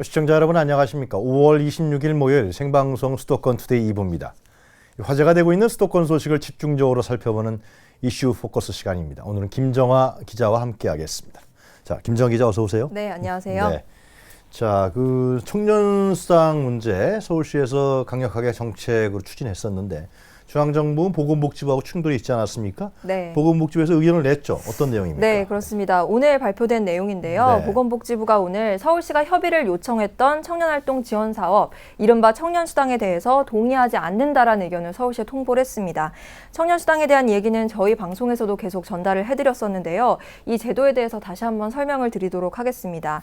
시청자 여러분 안녕하십니까. 5월 26일 목요일 생방송 수도권 투데이 2부입니다. 화제가 되고 있는 수도권 소식을 집중적으로 살펴보는 이슈 포커스 시간입니다. 오늘은 김정화 기자와 함께하겠습니다. 자, 김정화 기자 어서 오세요. 네, 안녕하세요. 네. 자, 그 청년 수당 문제 서울시에서 강력하게 정책으로 추진했었는데 중앙정부 보건복지부하고 충돌이 있지 않았습니까? 네. 보건복지부에서 의견을 냈죠. 어떤 내용입니까? 네, 그렇습니다. 오늘 발표된 내용인데요. 네. 보건복지부가 오늘 서울시가 협의를 요청했던 청년활동 지원 사업, 이른바 청년수당에 대해서 동의하지 않는다라는 의견을 서울시에 통보를 했습니다. 청년수당에 대한 얘기는 저희 방송에서도 계속 전달을 해드렸었는데요. 이 제도에 대해서 다시 한번 설명을 드리도록 하겠습니다.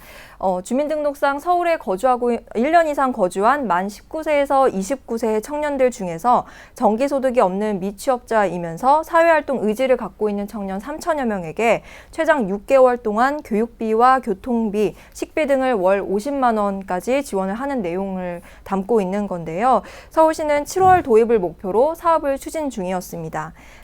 주민등록상 서울에 거주하고 1년 이상 거주한 만 19세에서 29세의 청년들 중에서 정기소득이 없는 미취업자이면서 사회활동 의지를 갖고 있는 청년 3천여 명에게 최장 6개월 동안 교육비와 교통비, 식비 등을 월 50만 원까지 지원을 하는 내용을 담고 있는 건데요. 서울시는 7월 도입을 목표로 사업을 추진 중이었습니다.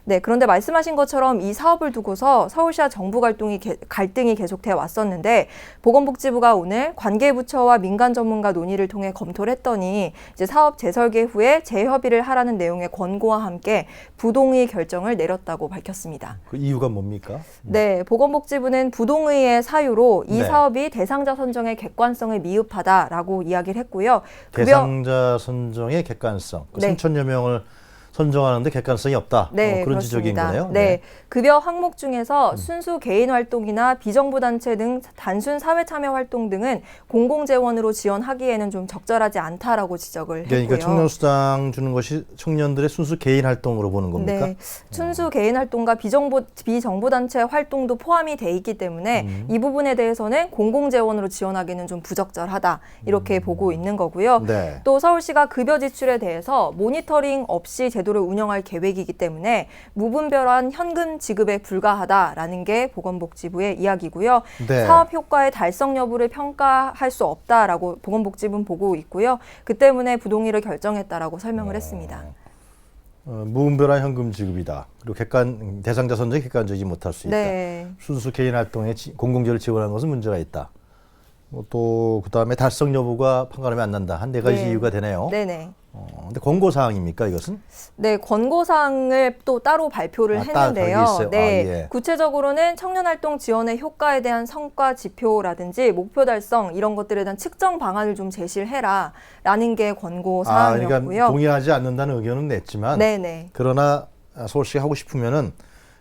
네, 그런데 말씀하신 것처럼 이 사업을 두고서 서울시와 정부 갈등이 계속되어 왔었는데 보건복지부가 오늘 관계부처와 민간 전문가 논의를 통해 검토를 했더니 이제 사업 재설계 후에 재협의를 하라는 내용의 권고와 함께 부동의 결정을 내렸다고 밝혔습니다. 그 이유가 뭡니까? 네, 보건복지부는 부동의의 사유로 이 네. 사업이 대상자 선정의 객관성을 미흡하다라고 이야기를 했고요. 대상자 선정의 객관성. 그 네. 3천여 명을 선정하는데 객관성이 없다. 네, 그런 지적인 그렇습니다. 거네요. 네. 급여 항목 중에서 순수 개인 활동이나 비정부 단체 등 단순 사회 참여 활동 등은 공공 재원으로 지원하기에는 좀 적절하지 않다라고 지적을 했고요. 그러니까 청년 수당 주는 것이 청년들의 순수 개인 활동으로 보는 겁니까? 네, 순수 개인 활동과 비정부 단체 활동도 포함이 돼 있기 때문에 이 부분에 대해서는 공공 재원으로 지원하기는 좀 부적절하다 이렇게 보고 있는 거고요. 네. 또 서울시가 급여 지출에 대해서 모니터링 없이 제도를 운영할 계획이기 때문에 무분별한 현금 지급에 불과하다라는 게 보건복지부의 이야기고요. 네. 사업 효과의 달성 여부를 평가할 수 없다라고 보건복지부는 보고 있고요. 그 때문에 부동의를 결정했다라고 설명을 했습니다. 무분별한 현금 지급이다. 그리고 대상자 선정이 객관적이지 못할 수 있다. 네. 순수 개인 활동에 공공재를 지원하는 것은 문제가 있다. 또 그다음에 달성 여부가 판가름이 안 난다. 한 네 가지 네. 이유가 되네요. 네네. 근데 권고 사항입니까 이것은? 네, 권고사항을 또 따로 발표를 했는데요. 따로 있어요. 네, 예. 구체적으로는 청년활동 지원의 효과에 대한 성과 지표라든지 목표 달성 이런 것들에 대한 측정 방안을 좀 제시를 해라라는 게 권고사항이었고요. 그러니까 동의하지 않는다는 의견은 냈지만, 네네. 그러나 서울시가 하고 싶으면은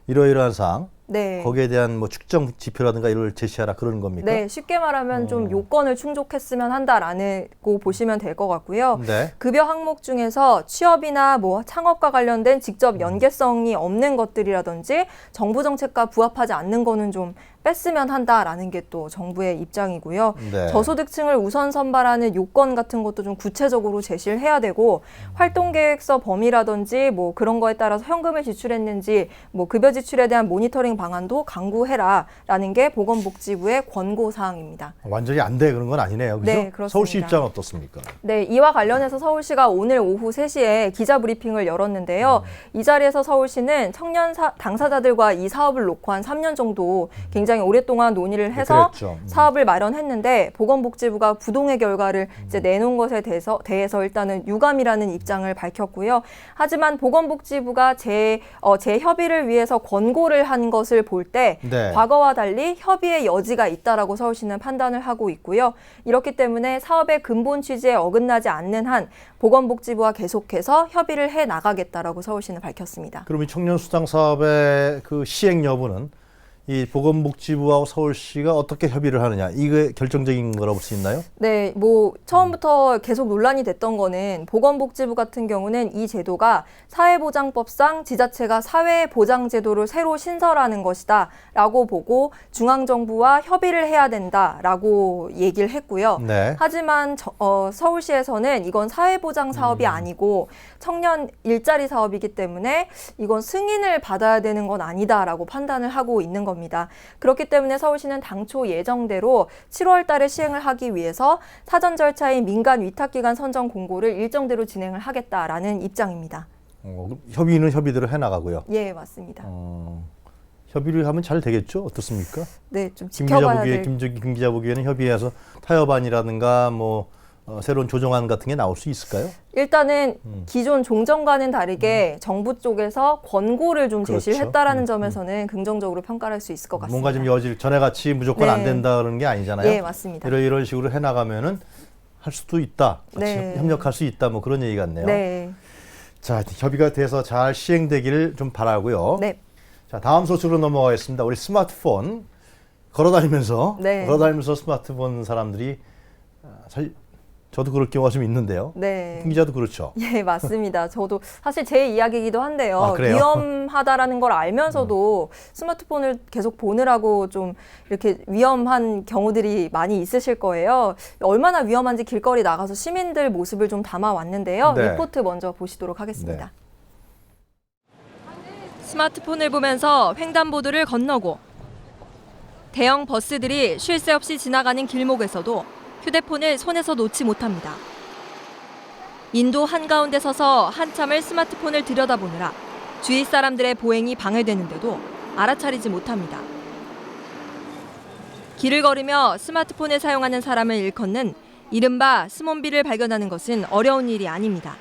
이러이러한 사항, 네. 거기에 대한 뭐 측정 지표라든가 이걸 제시하라 그런 겁니까? 네, 쉽게 말하면 좀 요건을 충족했으면 한다라고 보시면 될 것 같고요. 네. 급여 항목 중에서 취업이나 뭐 창업과 관련된 직접 연계성이 없는 것들이라든지 정부 정책과 부합하지 않는 거는 좀 뺐으면 한다라는 게 또 정부의 입장이고요. 네. 저소득층을 우선 선발하는 요건 같은 것도 좀 구체적으로 제시를 해야 되고 활동계획서 범위라든지 뭐 그런 거에 따라서 현금을 지출했는지 뭐 급여 지출에 대한 모니터링 방안도 강구해라라는 게 보건복지부의 권고 사항입니다. 완전히 안 돼 그런 건 아니네요. 그죠? 네, 그렇습니다. 서울시 입장은 어떻습니까? 네, 이와 관련해서 서울시가 오늘 오후 3시에 기자 브리핑을 열었는데요. 이 자리에서 서울시는 청년 당사자들과 이 사업을 놓고 한 3년 정도 굉장히 오랫동안 논의를 해서 그랬죠. 사업을 마련했는데 보건복지부가 부동의 결과를 이제 내놓은 것에 대해서 일단은 유감이라는 입장을 밝혔고요. 하지만 보건복지부가 재협의를 위해서 권고를 한 것을 볼 때 네. 과거와 달리 협의의 여지가 있다라고 서울시는 판단을 하고 있고요. 이렇기 때문에 사업의 근본 취지에 어긋나지 않는 한 보건복지부와 계속해서 협의를 해 나가겠다라고 서울시는 밝혔습니다. 그럼 이 청년 수당 사업의 그 시행 여부는 이 보건복지부와 서울시가 어떻게 협의를 하느냐 이게 결정적인 거라고 볼 수 있나요? 네, 뭐 처음부터 계속 논란이 됐던 거는 보건복지부 같은 경우는 이 제도가 사회보장법상 지자체가 사회보장제도를 새로 신설하는 것이다라고 보고 중앙정부와 협의를 해야 된다라고 얘기를 했고요. 네. 하지만 서울시에서는 이건 사회보장 사업이 아니고 청년 일자리 사업이기 때문에 이건 승인을 받아야 되는 건 아니다라고 판단을 하고 있는 겁니다. 그렇기 때문에 서울시는 당초 예정대로 7월 달에 시행을 하기 위해서 사전 절차인 민간 위탁기관 선정 공고를 일정대로 진행을 하겠다라는 입장입니다. 협의는 협의대로 해나가고요. 예, 맞습니다. 협의를 하면 잘 되겠죠? 어떻습니까? 네, 좀 김 기자 지켜봐야 보기에 될. 김 기자 보기에는 협의해서 타협안이라든가 뭐 새로운 조정안 같은 게 나올 수 있을까요? 일단은 기존 종전과는 다르게 정부 쪽에서 권고를 좀 제시를 그렇죠. 했다라는 점에서는 긍정적으로 평가를 할 수 있을 것 같습니다. 뭔가 좀 여질 전에같이 무조건 안 네. 된다 그러는 게 아니잖아요. 예, 맞습니다. 이런 식으로 해나가면은 할 수도 있다. 같이 네. 협력할 수 있다. 뭐 그런 얘기 같네요. 네. 자, 협의가 돼서 잘 시행되기를 좀 바라고요. 네. 자, 다음 소식으로 넘어가겠습니다. 우리 스마트폰 걸어다니면서 네. 스마트폰 사람들이 사실 저도 그럴 경우가 좀 있는데요. 네. 김 기자도 그렇죠. 예, 맞습니다. 저도 사실 제 이야기이기도 한데요. 아, 그래요? 위험하다라는 걸 알면서도 스마트폰을 계속 보느라고 좀 이렇게 위험한 경우들이 많이 있으실 거예요. 얼마나 위험한지 길거리 나가서 시민들 모습을 좀 담아왔는데요. 네. 리포트 먼저 보시도록 하겠습니다. 네. 스마트폰을 보면서 횡단보도를 건너고 대형 버스들이 쉴 새 없이 지나가는 길목에서도 휴대폰을 손에서 놓지 못합니다. 인도 한가운데 서서 한참을 스마트폰을 들여다보느라 주위 사람들의 보행이 방해되는데도 알아차리지 못합니다. 길을 걸으며 스마트폰을 사용하는 사람을 일컫는 이른바 스몬비를 발견하는 것은 어려운 일이 아닙니다.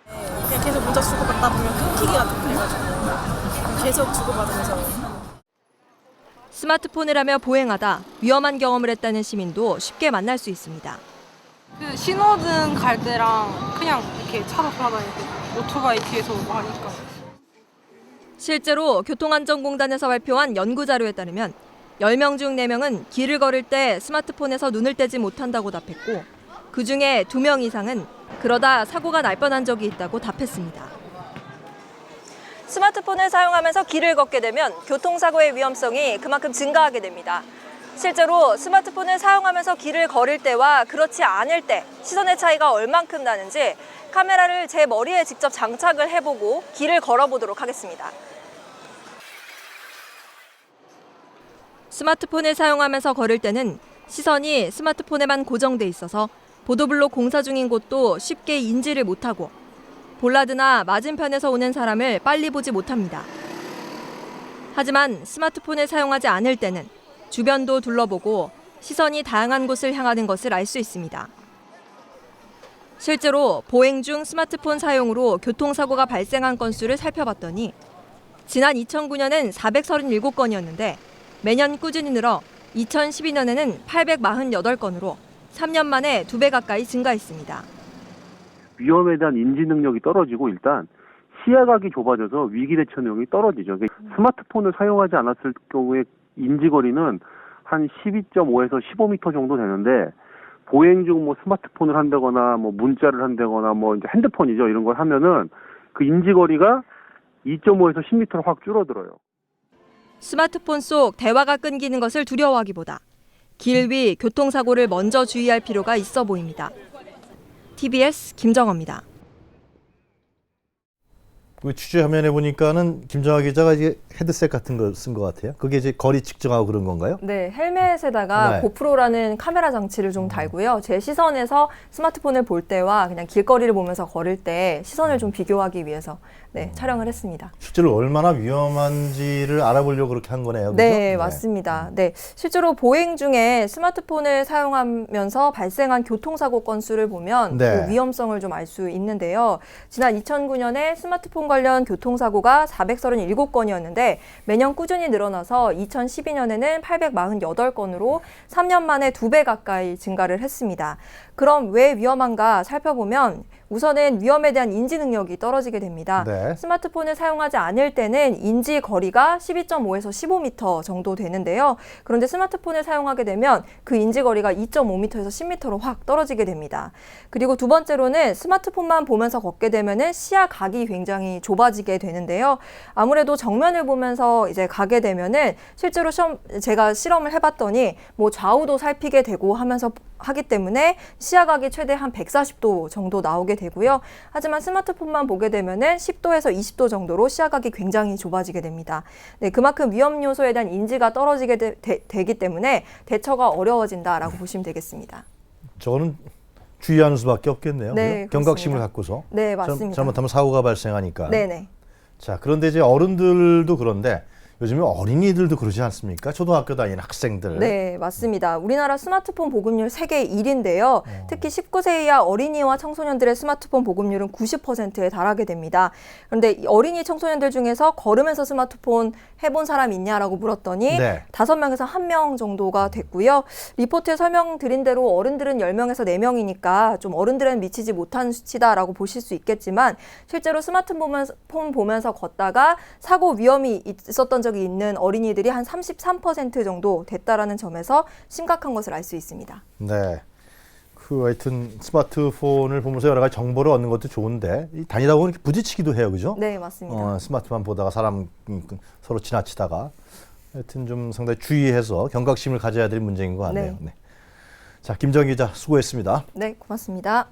그냥 계속 문자 주고받다 보면 끊기기가 좀 그래가지고 계속 주고받으면서 스마트폰을 하며 보행하다 위험한 경험을 했다는 시민도 쉽게 만날 수 있습니다. 그 신호등 갈 때랑 그냥 이렇게 차로 돌아다니고 오토바이 뒤에서 오고 하니까. 실제로 교통안전공단에서 발표한 연구 자료에 따르면 10명 중 4명은 길을 걸을 때 스마트폰에서 눈을 떼지 못한다고 답했고 그중에 2명 이상은 그러다 사고가 날 뻔한 적이 있다고 답했습니다. 스마트폰을 사용하면서 길을 걷게 되면 교통사고의 위험성이 그만큼 증가하게 됩니다. 실제로 스마트폰을 사용하면서 길을 걸을 때와 그렇지 않을 때 시선의 차이가 얼만큼 나는지 카메라를 제 머리에 직접 장착을 해보고 길을 걸어보도록 하겠습니다. 스마트폰을 사용하면서 걸을 때는 시선이 스마트폰에만 고정돼 있어서 보도블록 공사 중인 곳도 쉽게 인지를 못하고 볼라드나 맞은편에서 오는 사람을 빨리 보지 못합니다. 하지만 스마트폰을 사용하지 않을 때는 주변도 둘러보고 시선이 다양한 곳을 향하는 것을 알 수 있습니다. 실제로 보행 중 스마트폰 사용으로 교통사고가 발생한 건수를 살펴봤더니 지난 2009년엔 437건이었는데 매년 꾸준히 늘어 2012년에는 848건으로 3년 만에 2배 가까이 증가했습니다. 위험에 대한 인지 능력이 떨어지고 일단 시야각이 좁아져서 위기 대처 능력이 떨어지죠. 스마트폰을 사용하지 않았을 경우에 인지거리는 한 12.5에서 15m 정도 되는데 보행 중 뭐 스마트폰을 한다거나 뭐 문자를 한다거나 뭐 이제 핸드폰이죠. 이런 걸 하면은 그 인지거리가 2.5에서 10m로 확 줄어들어요. 스마트폰 속 대화가 끊기는 것을 두려워하기보다 길 위 교통사고를 먼저 주의할 필요가 있어 보입니다. TBS 김정호입니다. 그 취재 화면에 보니까는 김정아 기자가 이제 헤드셋 같은 걸 쓴 것 같아요. 그게 이제 거리 측정하고 그런 건가요? 네, 헬멧에다가 네. 고프로라는 카메라 장치를 좀 달고요. 제 시선에서 스마트폰을 볼 때와 그냥 길거리를 보면서 걸을 때 시선을 좀 비교하기 위해서 촬영을 했습니다. 실제로 얼마나 위험한지를 알아보려고 그렇게 한 거네요. 네, 그죠? 맞습니다. 네, 실제로 보행 중에 스마트폰을 사용하면서 발생한 교통사고 건수를 보면 네. 그 위험성을 좀 알 수 있는데요. 지난 2009년에 스마트폰 관련 교통사고가 437건이었는데 매년 꾸준히 늘어나서 2012년에는 848건으로 3년 만에 2배 가까이 증가를 했습니다. 그럼 왜 위험한가 살펴보면 우선은 위험에 대한 인지 능력이 떨어지게 됩니다. 네. 스마트폰을 사용하지 않을 때는 인지 거리가 12.5에서 15m 정도 되는데요. 그런데 스마트폰을 사용하게 되면 그 인지 거리가 2.5m에서 10m로 확 떨어지게 됩니다. 그리고 두 번째로는 스마트폰만 보면서 걷게 되면은 시야 각이 굉장히 좁아지게 되는데요. 아무래도 정면을 보면서 이제 가게 되면은 실제로 제가 실험을 해봤더니 뭐 좌우도 살피게 되고 하면서 하기 때문에 시야각이 최대 한 140도 정도 나오게 되고요. 하지만 스마트폰만 보게 되면은 10도에서 20도 정도로 시야각이 굉장히 좁아지게 됩니다. 네, 그만큼 위험 요소에 대한 인지가 떨어지게 되기 때문에 대처가 어려워진다라고 보시면 되겠습니다. 저거는 주의하는 수밖에 없겠네요. 네, 그죠? 경각심을 그렇습니다. 갖고서. 네, 맞습니다. 잘못하면 사고가 발생하니까. 네네. 자, 그런데 이제 어른들도 그런데 요즘에 어린이들도 그러지 않습니까? 초등학교 다니는 학생들. 네, 맞습니다. 우리나라 스마트폰 보급률 세계 1위인데요. 특히 19세 이하 어린이와 청소년들의 스마트폰 보급률은 90%에 달하게 됩니다. 그런데 이 어린이 청소년들 중에서 걸으면서 스마트폰 해본 사람 있냐라고 물었더니 네. 5명에서 1명 정도가 됐고요. 리포트에 설명드린 대로 어른들은 10명에서 4명이니까 좀 어른들은 미치지 못한 수치다라고 보실 수 있겠지만 실제로 스마트폰 보면서 걷다가 사고 위험이 있었던 적이 있는 어린이들이 한 33% 정도 됐다라는 점에서 심각한 것을 알 수 있습니다. 네. 하여튼 스마트폰을 보면서 여러 가지 정보를 얻는 것도 좋은데 다니다 보면 이렇게 부딪히기도 해요, 그죠? 네, 맞습니다. 스마트폰 보다가 사람 서로 지나치다가 하여튼 좀 상당히 주의해서 경각심을 가져야 될 문제인 것 같네요. 네. 네. 자, 김정 기자 수고했습니다. 네, 고맙습니다.